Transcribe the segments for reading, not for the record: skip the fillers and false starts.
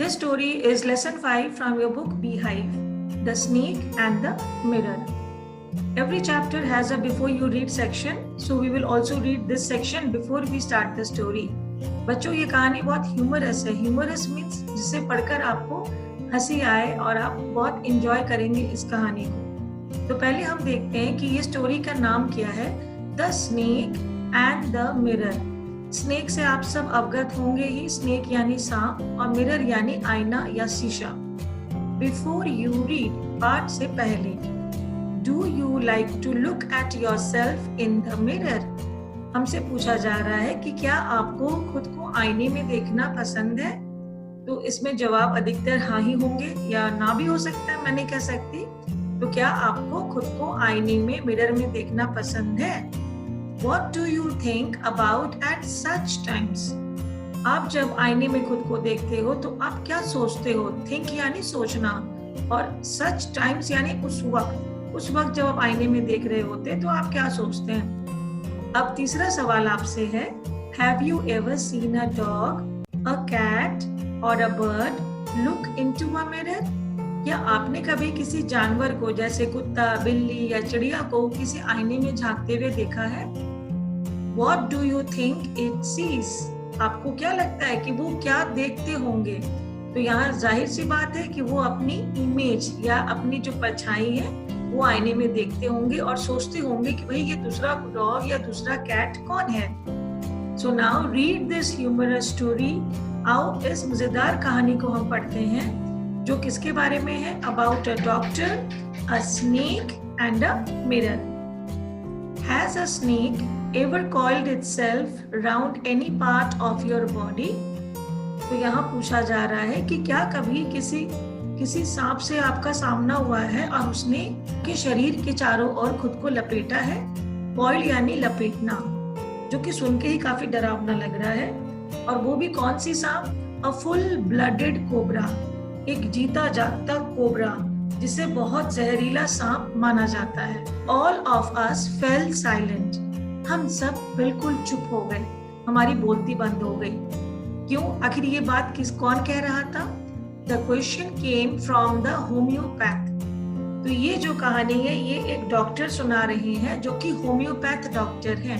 This story is lesson 5 from your book Beehive, The Snake and the Mirror. Every chapter has a before you read section, so we will also read this section before we start the story. बच्चों ये कहानी बहुत humerus है. Humerus means जिसे पढ़कर आपको हंसी आए और आप बहुत इंजॉय करेंगे इस कहानी को. तो पहले हम देखते हैं कि ये स्टोरी का नाम क्या है. The snake and the mirror. Snake से आप सब अवगत होंगे ही. स्नेक यानी सांप और मिरर यानी आईना या शीशा. बिफोर यू रीड पार्ट से पहले, do you like to look at yourself in the mirror. हमसे पूछा जा रहा है कि क्या आपको खुद को आईने में देखना पसंद है. तो इसमें जवाब अधिकतर हाँ ही होंगे या ना भी हो सकता है, मैं नहीं कह सकती. तो क्या आपको खुद को आईने में मिरर में देखना पसंद है. What do you think about at such times? आप जब आईने में खुद को देखते हो तो आप क्या सोचते हो. थिंक यानी सोचना और such times यानी उस वक्त जब आप आईने में देख रहे होते तो आप क्या सोचते हैं. अब तीसरा सवाल आपसे है, Have you ever seen a dog, a cat or a bird look into a mirror? या आपने कभी किसी जानवर को जैसे कुत्ता, बिल्ली या चिड़िया को किसी आईने में झांकते हुए देखा है. What do you think it sees? आपको क्या लगता है कि वो क्या देखते होंगे. तो यहाँ जाहिर सी बात है कि वो अपनी इमेज या अपनी जो परछाई है वो आईने में देखते होंगे और सोचते होंगे कि भाई ये दूसरा डॉग या दूसरा कैट कौन है. So now read this humorous story. आओ इस मजेदार कहानी को हम पढ़ते हैं जो किसके बारे में है. About a doctor, a snake and a mirror. Has a snake ever coiled itself round any part of your body? तो यहाँ पूछा जा रहा है कि क्या कभी किसी सांप से आपका सामना हुआ है और उसने के शरीर के चारों ओर खुद को लपेटा है. कॉइल यानी लपेटना, जो कि सुन के ही काफी डरावना लग रहा है. और वो भी कौन सी सांप. अ फुल ब्लडेड कोबरा, एक जीता जागता कोबरा जिसे बहुत जहरीला सांप माना जाता है. All of us fail silent. हम सब बिल्कुल चुप हो गए, हमारी बोलती बंद हो गई. क्यों, आखिर ये बात कौन कह रहा था. The question came from the homeopath. तो ये जो कहानी है ये एक डॉक्टर सुना रहे हैं जो कि होम्योपैथ डॉक्टर हैं.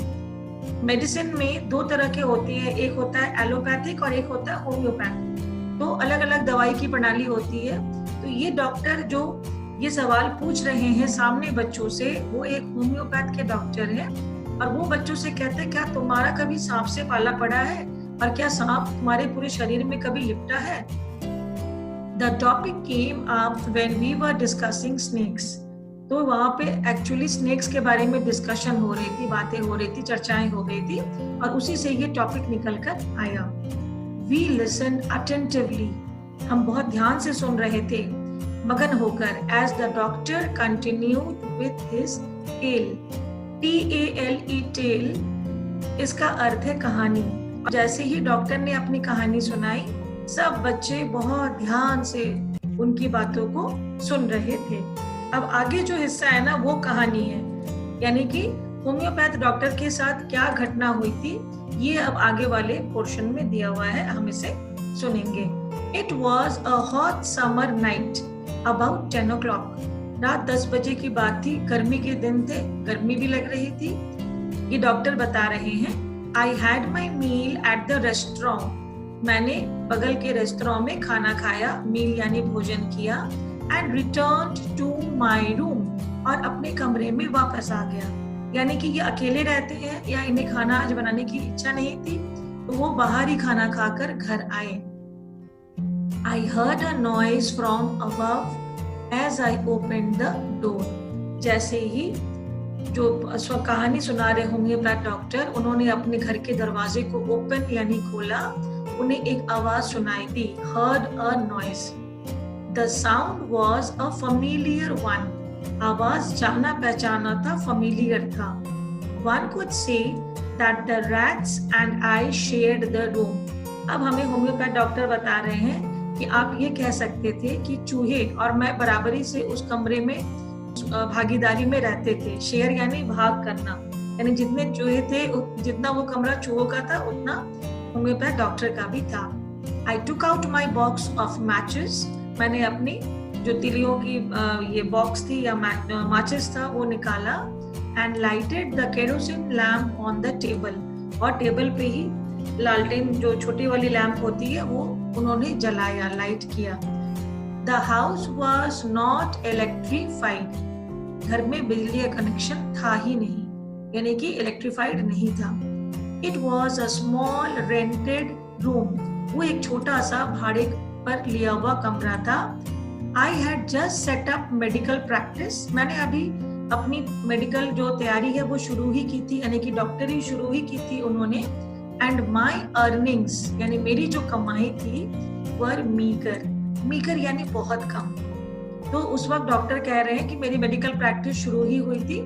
मेडिसिन में दो तरह के होते हैं, एक होता है एलोपैथिक और एक होता है होम्योपैथ. तो अलग अलग दवाई की प्रणाली होती है. तो ये डॉक्टर जो ये सवाल पूछ रहे हैं सामने बच्चों से, वो एक होम्योपैथ के डॉक्टर हैं और वो बच्चों से कहते हैं क्या तुम्हारा कभी सांप से पाला पड़ा है और क्या सांप तुम्हारे पूरे शरीर में कभी लिपटा है. The topic came up when we were discussing snakes. तो वहाँ पे एक्चुअली स्नेक्स के बारे में डिस्कशन हो रही थी, बातें हो रही थी, चर्चाएं हो गई थी और उसी से ये टॉपिक निकल कर आया. We listened attentively. हम बहुत ध्यान से सुन रहे थे, मगन होकर. As the doctor continued with his tale. TALE tale, इसका अर्थ है कहानी. जैसे ही डॉक्टर ने अपनी कहानी सुनाई सब बच्चे बहुत ध्यान से उनकी बातों को सुन रहे थे. अब आगे जो हिस्सा है ना वो कहानी है, यानी कि होम्योपैथ डॉक्टर के साथ क्या घटना हुई थी ये अब आगे वाले पोर्शन में दिया हुआ है, हम इसे सुनेंगे. It was a hot summer night about 10 o'clock. रात 10 बजे की बात थी. गर्मी के दिन थे, गर्मी भी लग रही थी. ये डॉक्टर बता रहे हैं, I had my meal at the restaurant. मैंने बगल के रेस्टोरेंट में खाना खाया, मील यानी भोजन किया. And returned to my room, और अपने कमरे में वापस आ गया. यानी कि ये अकेले रहते हैं या इन्हें खाना आज बनाने की इच्छा नहीं थी तो वो बाहर ही खाना खाकर घर आए. I heard a noise from above as I opened the door. जैसे ही जो कहानी सुना रहे होंगे डॉक्टर, उन्होंने अपने घर के दरवाजे को ओपन यानी खोला, उन्हें एक आवाज सुनाई दी. Heard a noise. The sound was a familiar one. आवाज जाना पहचाना था, familiar था. One could say that the rats and I shared the room. अब हमें होम्योपैथ डॉक्टर बता रहे हैं कि आप ये कह सकते थे कि चूहे और मैं बराबरी से उस कमरे में भागीदारी में रहते थे. शेयर यानी भाग करना, यानी जितने चूहे थे जितना वो कमरा चूहों का था उतना होम्योपैथ डॉक्टर का भी था. I took out my box of matches. मैंने अपनी जो तिलियों की ये बॉक्स थी या माचिस था वो निकाला. And lighted the kerosene lamp on the table. और टेबल पे ही लालटेन जो छोटी वाली लैंप होती है वो उन्होंने जलाया, लाइट किया. The house was not electrified. घर में बिजली का कनेक्शन था ही नहीं, यानी कि इलेक्ट्रीफाइड नहीं था. It was a small rented room. वो एक छोटा सा भाड़े पर लिया हुआ कमरा था. I had just set up medical practice. मैंने अभी अपनी मेडिकल जो तैयारी है वो शुरू ही की थी, यानी कि डॉक्टरी शुरू ही की थी उन्होंने. एंड माई अर्निंग्स, यानी मेरी जो कमाई थी, वर मीगर. मीगर यानी बहुत कम. तो उस वक्त डॉक्टर कह रहे हैं कि मेरी मेडिकल प्रैक्टिस शुरू ही हुई थी,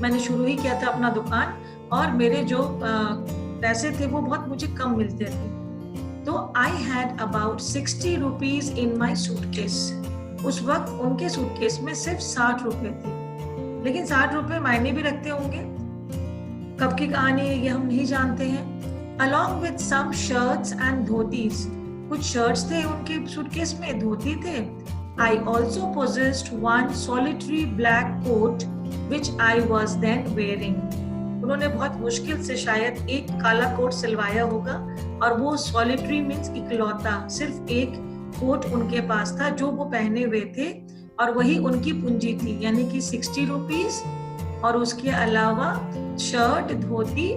मैंने शुरू ही किया था अपना दुकान, और मेरे जो पैसे थे वो बहुत मुझे कम मिलते थे. तो I had about 60 rupees in my suitcase. उस वक्त उनके सूटकेस में सिर्फ 60 रुपए थे, लेकिन 60 रुपए मायने भी रखते होंगे. कब की कहानी है ये हम नहीं जानते हैं. Along with some shirts and dhotis, कुछ शर्ट्स थे उनके सूटकेस में, धोती थे. I also possessed one solitary black coat which I was then wearing. उन्होंने बहुत मुश्किल से शायद एक काला कोट सिलवाया होगा, और वो solitary means इकलौता, सिर्फ एक कोट उनके पास था जो वो पहने हुए थे, और वही उनकी पूंजी थी, यानी कि 60 रुपीज, और उसके अलावा शर्ट, धोती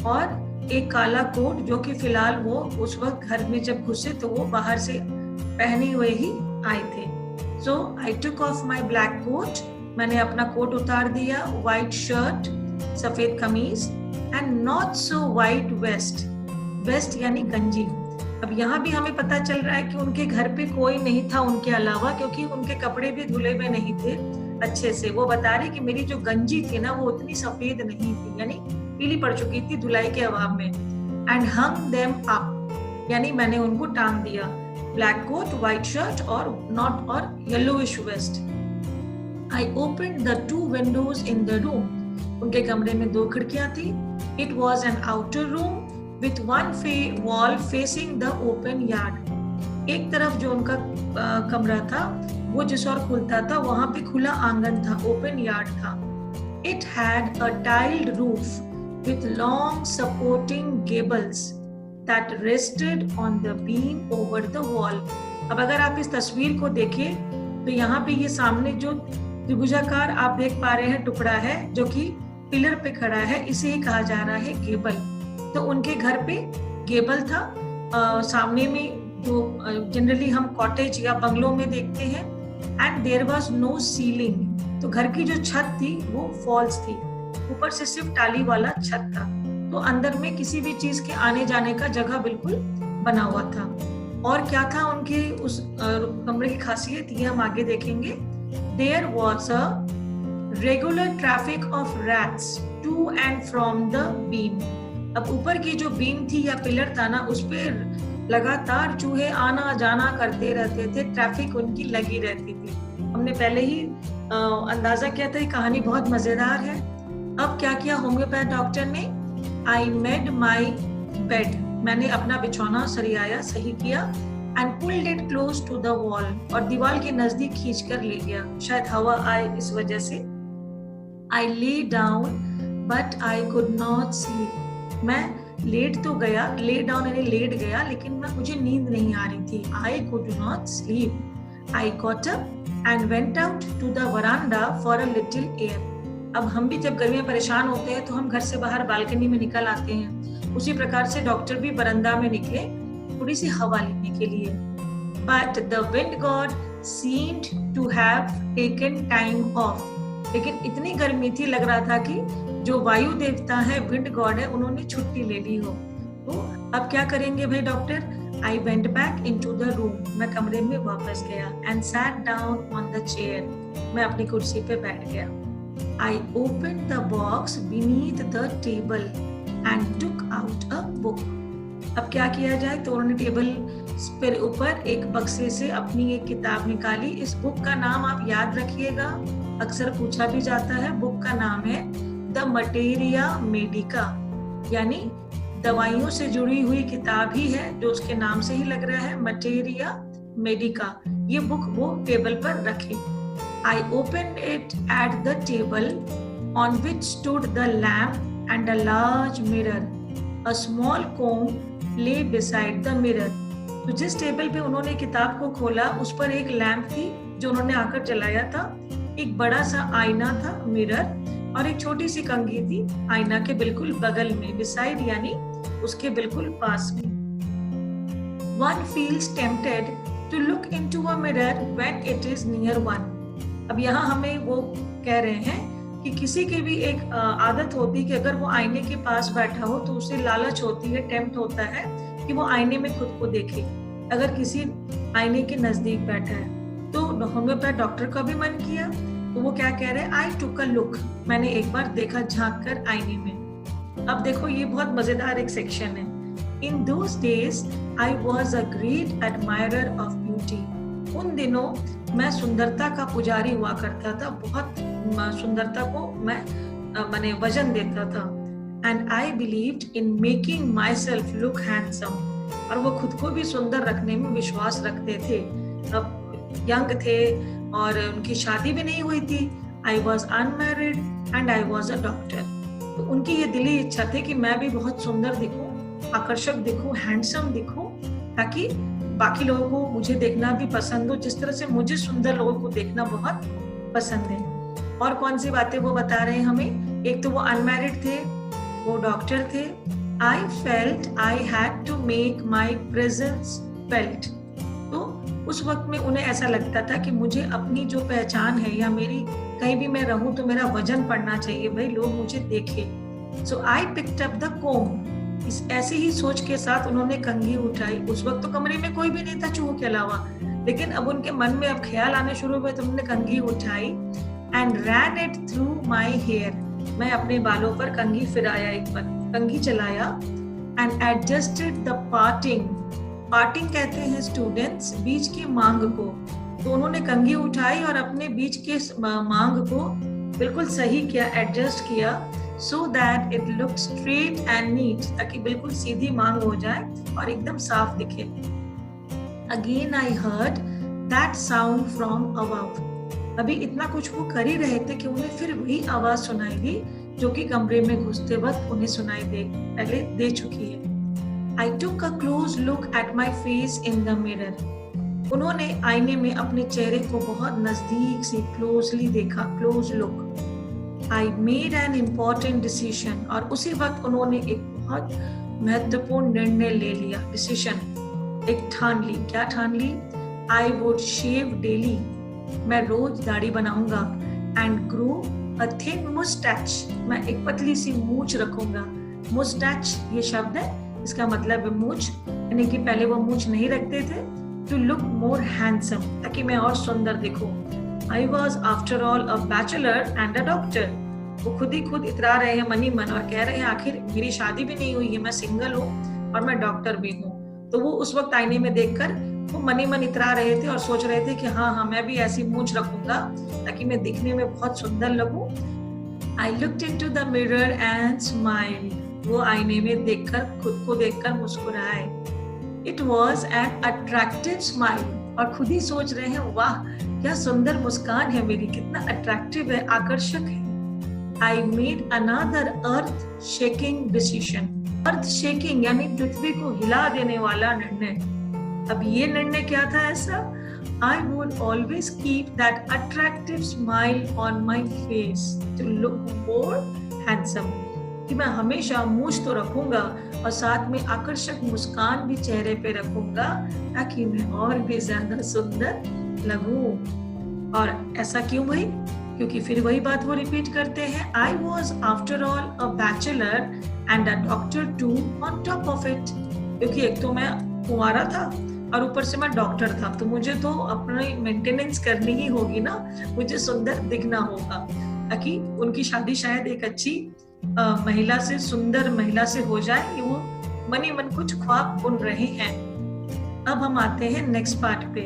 और एक काला कोट, जो कि फिलहाल वो उस वक्त घर में जब घुसे तो वो बाहर से पहने हुए ही आए थे. So I took off my black coat, मैंने अपना कोट उतार दिया, व्हाइट शर्ट, सफेद कमीज, and not so white vest. Vest यानी गंजी. अब यहाँ भी हमें पता चल रहा है कि उनके घर पे कोई नहीं था उनके अलावा, क्योंकि उनके कपड़े भी धुले हुए नहीं थे अच्छे से. वो बता रहे कि मेरी जो गंजी थी ना वो उतनी सफेद नहीं थी, यानी पीली पड़ चुकी थी धुलाई के अभाव में. एंड हंग देम अप, यानी मैंने उनको टांग दिया. ब्लैक कोट, व्हाइट शर्ट और yellowish vest. I opened the 2 windows in the room. उनके कमरे में 2 खिड़कियां थी. It was an outer room with one wall facing the open yard. एक तरफ जो उनका कमरा था वो जिस ओर खुलता था वहां पे खुला आंगन था, ओपन यार्ड था. It had a tiled roof with long supporting gables that rested on the beam over the wall. अब अगर आप इस तस्वीर को देखें तो यहाँ पे ये सामने जो त्रिभुजाकार आप देख पा रहे हैं टुकड़ा है जो कि पिलर पे खड़ा है, इसे ही कहा जा रहा है गेबल. तो उनके घर पे गेबल था. सामने में जो जनरली हम कॉटेज या बंगलों में देखते हैं. And there was no ceiling. तो घर की जो छत थी वो फॉल्स थी, ऊपर से सिर्फ टाली वाला छत था. तो अंदर में किसी भी चीज के आने जाने का जगह बिल्कुल बना हुआ था. और क्या था उनके उस कमरे की खासियत, ये हम आगे देखेंगे. There was a regular traffic of rats to and from the beam. अब ऊपर की जो बीम थी या पिलर था ना, उस पे लगातार चूहे आना जाना करते रहते थे, ट्रैफिक उनकी लगी रहती थी. हमने पहले ही अंदाजा किया था, ये कहानी बहुत मजेदार है. अब क्या किया होम्योपैथ डॉक्टर ने, आई मेड माई बेड, मैंने अपना बिछौना सरियाया, सही किया. And pulled it close to the wall, और दीवार के नजदीक खींच कर ले गया, शायद हवा आए इस वजह से. I lay down but I could not sleep. मैं लेट तो गया, ले डाउन यानी लेट गया, लेकिन मुझे नींद नहीं आ रही थी. I could not sleep. I got up and went out to the veranda for a little air. अब हम भी जब गर्मी में परेशान होते हैं तो हम घर से बाहर बालकनी में निकल आते हैं, उसी प्रकार से डॉक्टर भी बरामदा में निकले थोड़ी सी हवा लेने के लिए. But the wind god seemed to have taken time off. लेकिन इतनी गर्मी थी, लग रहा था कि जो वायु देवता है, विंड गॉड है, उन्होंने छुट्टी ले ली हो. तो अब क्या करेंगे भाई doctor. I went back into the room, मैं कमरे में वापस गया. And sat down on the chair, मैं अपनी कुर्सी पे बैठ गया. I opened the box beneath the table and took out a book. अब क्या किया जाए, तो उन्होंने टेबल पर ऊपर एक बक्से से अपनी एक किताब निकाली. इस बुक का नाम आप याद रखिएगा, अक्सर पूछा भी जाता है. बुक का नाम है द मटेरिया मेडिका, यानी दवाइयों से जुड़ी हुई किताब ही है, जो उसके नाम से ही लग रहा है, मटेरिया मेडिका। ये बुक वो टेबल पर रखी। I open it at the table on which stood the lamp and a large mirror, a small comb lay beside the mirror. तो जिस टेबल पे उन्होंने किताब को खोला, उस पर एक लैम्प थी जो उन्होंने आकर जलाया था, एक बड़ा सा आईना था, मिरर, और एक छोटी सी कंघी थी आईना के बिल्कुल बगल में, बिसाइड यानी उसके बिल्कुल पास में। One feels tempted to look into a mirror when it is near one. अब यहाँ हमें वो कह रहे हैं कि किसी की भी एक आदत होती है कि अगर वो आईने के पास बैठा हो तो उसे लालच होती है, टेम्प्ट होता है कि वो आईने में खुद को देखे। अगर किसी आईने के नजदीक बैठा है तो होम्योपैथ डॉक्टर का भी मन किया, तो वो क्या कह रहे हैं, आई टुक अ लुक, मैंने एक बार देखा झांक कर आईने में। अब देखो ये बहुत मजेदार एक सेक्शन है। In those days I was a great admirer of beauty. उन दिनों मैं सुंदरता का पुजारी हुआ करता था, बहुत सुंदरता को मैंने वजन देता था। And I believed in making my self look handsome, और वो खुद को भी सुंदर रखने में विश्वास रखते थे। अब यंग थे और उनकी शादी भी नहीं हुई थी। I was unmarried and I was a doctor. तो उनकी ये दिली इच्छा थी कि मैं भी बहुत सुंदर दिखूं, आकर्षक दिखूं, हैंडसम दिखूं, ताकि बाकी लोगों को मुझे देखना भी पसंद हो, जिस तरह से मुझे सुंदर लोगों को देखना बहुत पसंद है। और कौन सी बातें वो बता रहे हैं हमें, एक तो वो अनमैरिड थे, वो डॉक्टर थे। I felt I had to make my presence felt. तो उस वक्त में उन्हें ऐसा लगता था कि मुझे अपनी जो पहचान है या मेरी कहीं भी मैं रहूं तो मेरा वजन पड़ना चाहिए, भाई लोग मुझे देखें। सो आई पिक्ड अप द कोम। इस ऐसे ही सोच के साथ उन्होंने कंघी उठाई। उस वक्त तो कमरे में कोई भी नहीं था चूहों के अलावा, लेकिन अब उनके मन में अब ख्याल आने शुरू हुए तो उन्होंने कंघी उठाई। And ran it through my hair. मैं अपने बालों पर कंघी फिराया, एक बार कंघी चलाया। And adjusted the parting. Parting कहते हैं स्टूडेंट्स बीच की मांग को। तो उन्होंने कंघी उठाई और अपने बीच के मांग को बिल्कुल सही किया, एडजस्ट किया, so that it look straight and neat, ताकि बिल्कुल सीधी मांग हो जाए और एकदम साफ दिखे। Again I heard that sound from above. अभी इतना कुछ वो कर ही रहे थे कि उन्हें फिर वही आवाज सुनाई दी जो कि कमरे में घुसते वक्त उन्हें सुनाई पहले दे चुकी है। I took a close look at my face in the mirror. उन्होंने आईने में अपने चेहरे को बहुत नजदीक से क्लोजली देखा, close look. I made an important decision. और उसी वक्त उन्होंने एक बहुत महत्वपूर्ण निर्णय ले लिया, डिसीजन एक ठान ली। क्या ठान ली? I would shave daily. मैं रोज दाढ़ी बनाऊंगा। And grow a thin mustache. मैं एक पतली सी मूछ रखूंगा। मुस्टैच ये शब्द है, इसका मतलब है मूछ, यानी कि पहले वो मूछ नहीं रखते थे। टू लुक मोर हैंडसम, ताकि मैं और सुंदर दिखूं। I was after all a bachelor and a doctor. वो खुद ही खुद इतरा रहे हैं मनी मन और कह रहे हैं आखिर मेरी शादी भी नहीं हुई है, मैं सिंगल हूँ और मैं डॉक्टर भी हूँ। तो वो उस वक्त आईने में देखकर वो मनी मन इतरा रहे थे और सोच रहे थे कि हाँ मैं भी ऐसी मूछ रखूंगा ताकि मैं दिखने में बहुत सुंदर लगूं। I looked into the mirror and smiled. वो आईने में देखकर, खुद को देखकर मुस्कुराए। It was an attractive smile. और खुद ही सोच रहे हैं वाह क्या सुंदर मुस्कान है मेरी, कितना अट्रैक्टिव है, आकर्षक है। I made another earth shaking decision. Earth shaking यानी पृथ्वी को हिला देने वाला निर्णय। अब ये निर्णय क्या था ऐसा? I would always keep that attractive smile on my face to look more handsome. कि मैं हमेशा मूछ तो रखूंगा और साथ में आकर्षक मुस्कान भी चेहरे पे रखूंगा ताकि मैं और भी ज्यादा सुंदर लगूं। और ऐसा क्यों भाई? क्योंकि फिर वही बात वो रिपीट करते हैं, I was after all a bachelor and a doctor too on top of it. क्योंकि एक तो मैं कुंवारा था और ऊपर से मैं डॉक्टर था, तो मुझे तो अपनी मेंटेनेंस करनी ही होगी ना, मुझे सुंदर दिखना होगा ताकि उनकी शादी शायद एक अच्छी महिला से, सुंदर महिला से हो जाए। ये वो मनी मन कुछ ख्वाब बुन रहे हैं। अब हम आते हैं नेक्स्ट पार्ट पे।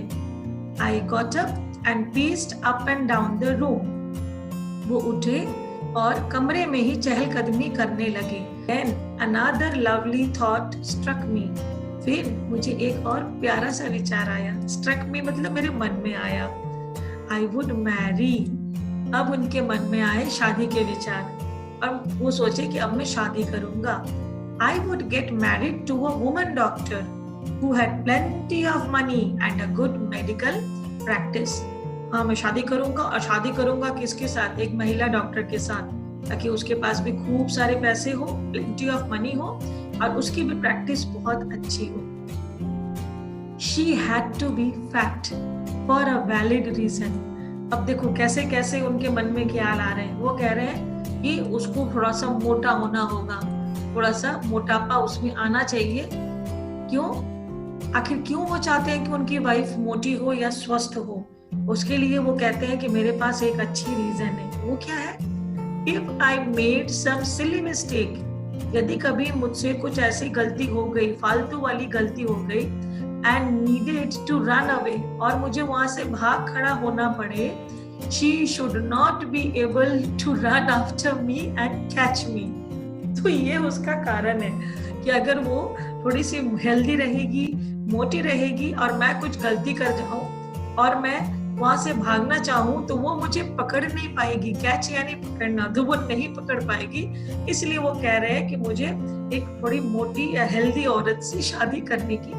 आई got up and paced up and down the room. वो उठे और कमरे में ही चहलकदमी करने लगे। Then Another lovely thought struck me. फिर मुझे एक और प्यारा सा विचार आया. Struck me मतलब मेरे मन में आया. I would marry. अब उनके मन में आए शादी के विचार. अब वो सोचे कि अब मैं शादी करूंगा. I would get married to a woman doctor who had plenty of money and a good medical practice. हाँ, मैं शादी करूंगा, और शादी करूंगा किसके साथ? एक महिला डॉक्टर के साथ, ताकि उसके पास भी खूब सारे पैसे हो, plenty of money हो, और उसकी भी प्रैक्टिस बहुत अच्छी हो. She had to be fat for a valid reason. अब देखो कैसे कैसे उनके मन में ख्याल आ रहे हैं. वो कह रहे हैं कि उसको थोड़ा सा मोटा होना होगा, थोड़ा सा मोटापा उसमें आना चाहिए. क्यों? आखिर क्यों वो चाहते हैं कि उनकी वाइफ मोटी हो या स्वस्थ हो? उसके लिए वो कहते हैं कि मेरे पास एक अच्छी रीजन है. वो क्या है? If I made some silly mistake, यदि कभी मुझसे कुछ ऐसी गलती हो गई, फालतू वाली गलती हो गई, and needed to run away, और मुझे वहां से भाग खड़ा होना पड़े, she should not be able to run after me and catch me. तो ये उसका कारण है कि अगर वो थोड़ी सी हेल्दी रहेगी, मोटी रहेगी, और मैं कुछ गलती कर जाऊं और मैं वहां से भागना चाहूं, तो वो मुझे पकड़ नहीं पाएगी. कैच यानी पकड़ना, तो वो नहीं पकड़ पाएगी. इसलिए वो कह रहे हैं कि मुझे एक थोड़ी मोटी या हेल्दी औरत से शादी करने की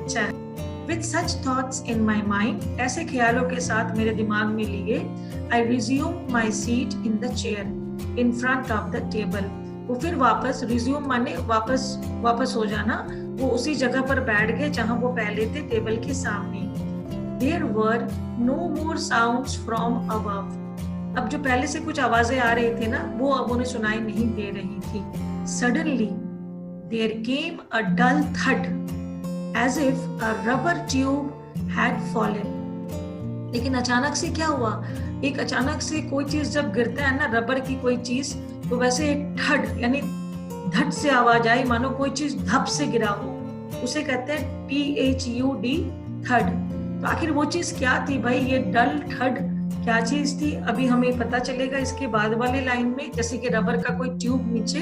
इच्छा है. With such thoughts in my mind, ऐसे ख्यालों के साथ मेरे दिमाग में लिए, I resumed my seat in the chair in front of the table. वो फिर वापस, resume माने वापस हो जाना. वो उसी जगह पर बैठ गए जहां वो पहले थे, टेबल के सामने. There were no more sounds from above. अब जो पहले से कुछ आवाजें आ रही थी ना, वो अब उन्हें सुनाई नहीं दे रही थी. Suddenly, there came a dull thud, as if a rubber tube had fallen. लेकिन अचानक से क्या हुआ? एक अचानक से कोई चीज जब गिरता है ना, रबर की कोई चीज, तो वैसे एक ठड यानी धट से आवाज आई, मानो कोई चीज धप से गिरा हो. उसे कहते हैं THUD, थड. तो आखिर वो चीज क्या थी भाई? ये डल ठड क्या चीज थी? अभी हमें पता चलेगा इसके बाद वाले लाइन में. जैसे कि रबर का कोई ट्यूब नीचे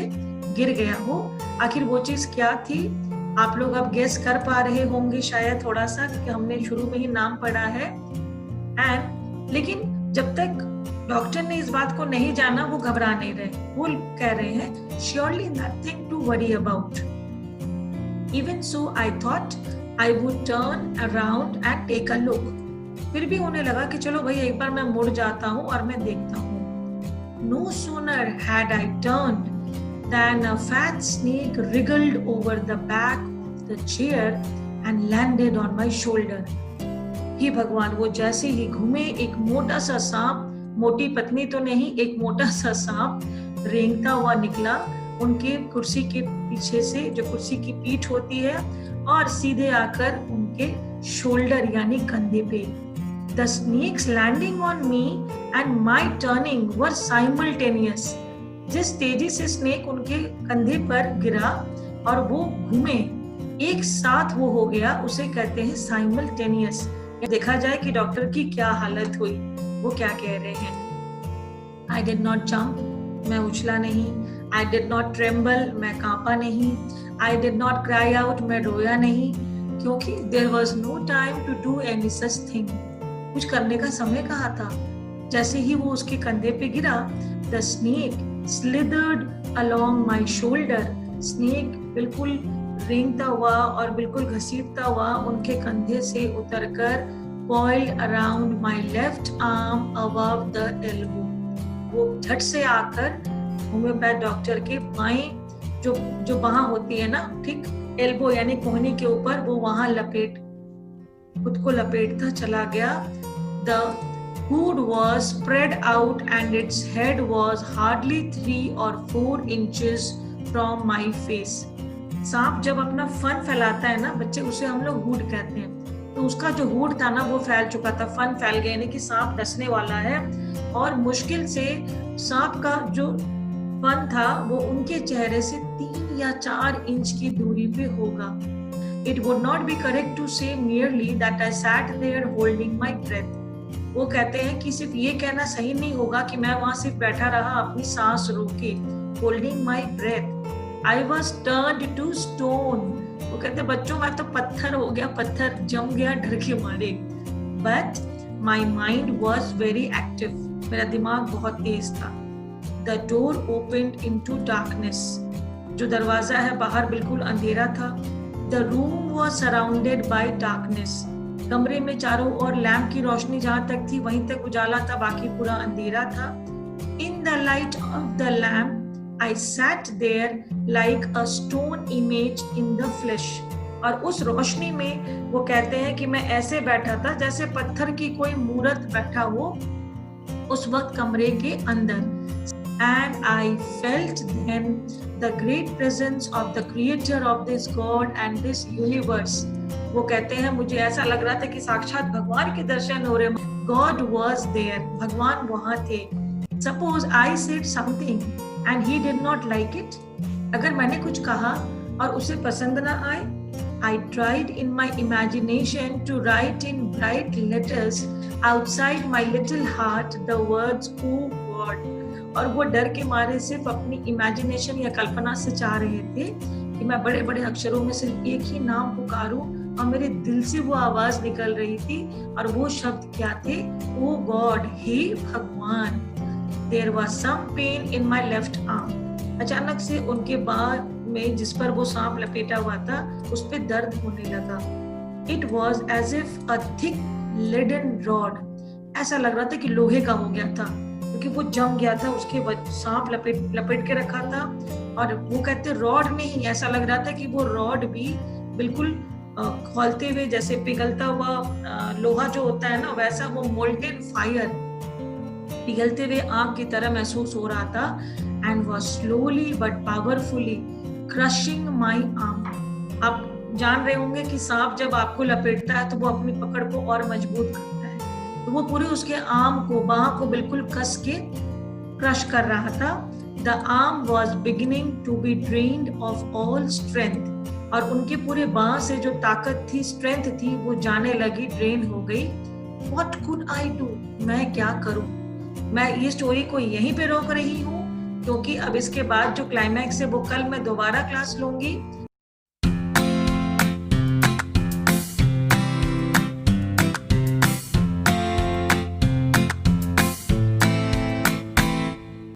गिर गया हो, आखिर वो चीज क्या थी? आप लोग अब गेस कर पा रहे होंगे शायद थोड़ा सा, क्योंकि हमने शुरू में ही नाम पढ़ा है. एंड लेकिन जब तक डॉक्टर ने इस बात को नहीं जाना, वो घबरा नहीं रहे. वो कह रहे हैं surely nothing to worry about. Even so I thought I would turn around and take a look. फिर भी उन्हें लगा कि चलो भाई एक बार मैं मुड़ जाता हूँ और मैं देखता हूँ. No sooner had I turned than a fat snake wriggled over the back of the chair and landed on my shoulder. हे भगवान, वो जैसे ही घूमे, एक मोटा सा सांप, मोटी पत्नी तो नहीं, एक मोटा सा सांप रेंगता हुआ निकला उनके कुर्सी के पीछे से, जो कुर्सी की पीठ होती है, और सीधे आकर उनके शोल्डर यानी कंधे पे. The snakes landing on me and my turning were simultaneous. जिस तेजी से स्नेक उनके कंधे पर गिरा और वो घूमे, एक साथ वो हो गया, उसे कहते हैं साइमल्टेनियस. देखा जाए कि डॉक्टर की क्या हालत हुई. वो क्या कह रहे हैं? आई डिड नॉट जंप, मैं उछला नहीं. आई डिड नॉट ट्रेम्बल, मैं कांपा नहीं. I did not cry out, मैं रोया नहीं, क्योंकि there was no time to do any such thing. कुछ करने का समय कहाँ था. जैसे ही वो उसके कंधे पे गिरा, the snake slithered along my shoulder. Snake बिल्कुल रेंगता हुआ और बिल्कुल घसीटता हुआ उनके कंधे से उतरकर coiled around my left arm above the elbow. वो झट से आकर होम्योपैथ डॉक्टर के बाएं जो बाह होती है ना, ठीक एल्बो यानी कोहनी के ऊपर, वो वहां खुद को लपेटता चला गया. The hood was spread out and its head was hardly 3 or 4 inches from my face. सांप जब अपना फन फैलाता है ना बच्चे, उसे हम लोग हुड कहते हैं. तो उसका जो हुड था ना, वो फैल चुका था, फन फैल गया, यानी कि सांप डसने वाला है. और मुश्किल से सांप का जो फन था वो उनके चेहरे से 3 या 4 इंच की दूरी पे होगा. It would not be correct to say merely that I sat there holding my breath. वो कहते हैं कि सिर्फ ये कहना सही नहीं होगा कि मैं वहां सिर्फ बैठा रहा अपनी सांस रोके, holding my breath. I was turned to stone. वो कहते बच्चों मैं तो पत्थर हो गया, पत्थर जम गया डर के मारे. But my mind was very active. मेरा दिमाग बहुत तेज था. The door opened into darkness. जो दरवाजा है बाहर बिल्कुल अंधेरा था. The room was surrounded by darkness. कमरे में चारों ओर लैंप की रोशनी जहां तक थी वहीं तक उजाला था, बाकी पूरा अंधेरा था. In the light of the lamp, I sat there like a stone image in the flesh. और उस रोशनी में वो कहते हैं कि मैं ऐसे बैठा था जैसे पत्थर की कोई मूर्त बैठा हो उस वक्त कमरे के अंदर. And I felt then the great presence of the creator of this God and this universe. वो कहते हैं मुझे ऐसा लग रहा था कि साक्षात भगवान के दर्शन हो रहे. God was there. भगवान वहां थे. Suppose I said something and he did not like it. अगर मैंने कुछ कहा और उसे पसंद ना आए. I tried in my imagination to write in bright letters outside my little heart the words "Oh God." और वो डर के मारे सिर्फ अपनी इमेजिनेशन या कल्पना से चाह रहे थे कि मैं बड़े बड़े अक्षरों में सिर्फ एक ही नाम पुकारूं, और मेरे दिल से वो आवाज निकल रही थी. और वो शब्द क्या थे? ओ गॉड, हे भगवान. There was some pain in my left arm. अचानक से उनके बाह में जिस पर वो सांप लपेटा हुआ था उस पे दर्द होने लगा. It was as if a thick leaden rod. ऐसा लग रहा था कि लोहे का हो गया था क्योंकि वो जम गया था, उसके सांप लपेट के रखा था. और वो कहते रॉड नहीं, ऐसा लग रहा था कि वो रॉड भी बिल्कुल खोलते हुए जैसे पिघलता हुआ लोहा जो होता है ना, वैसा वो मोल्टेन फायर पिघलते हुए आग की तरह महसूस हो रहा था. And was slowly but powerfully crushing my arm. आप जान रहे होंगे कि सांप जब आपको लपेटता है तो वो अपनी पकड़ को और मजबूत करता है, तो वो पूरे उसके आर्म को, बाह को बिल्कुल कस के क्रश कर रहा था. The arm was beginning to be drained off all strength. और उनके पूरे बाह से जो ताकत थी, स्ट्रेंथ थी, वो जाने लगी, ड्रेन हो गई. What could I do? मैं क्या करूं? मैं ये स्टोरी को यहीं पे रोक रही हूँ क्योंकि अब इसके बाद जो क्लाइमैक्स है वो कल मैं दोबारा क्लास लूंगी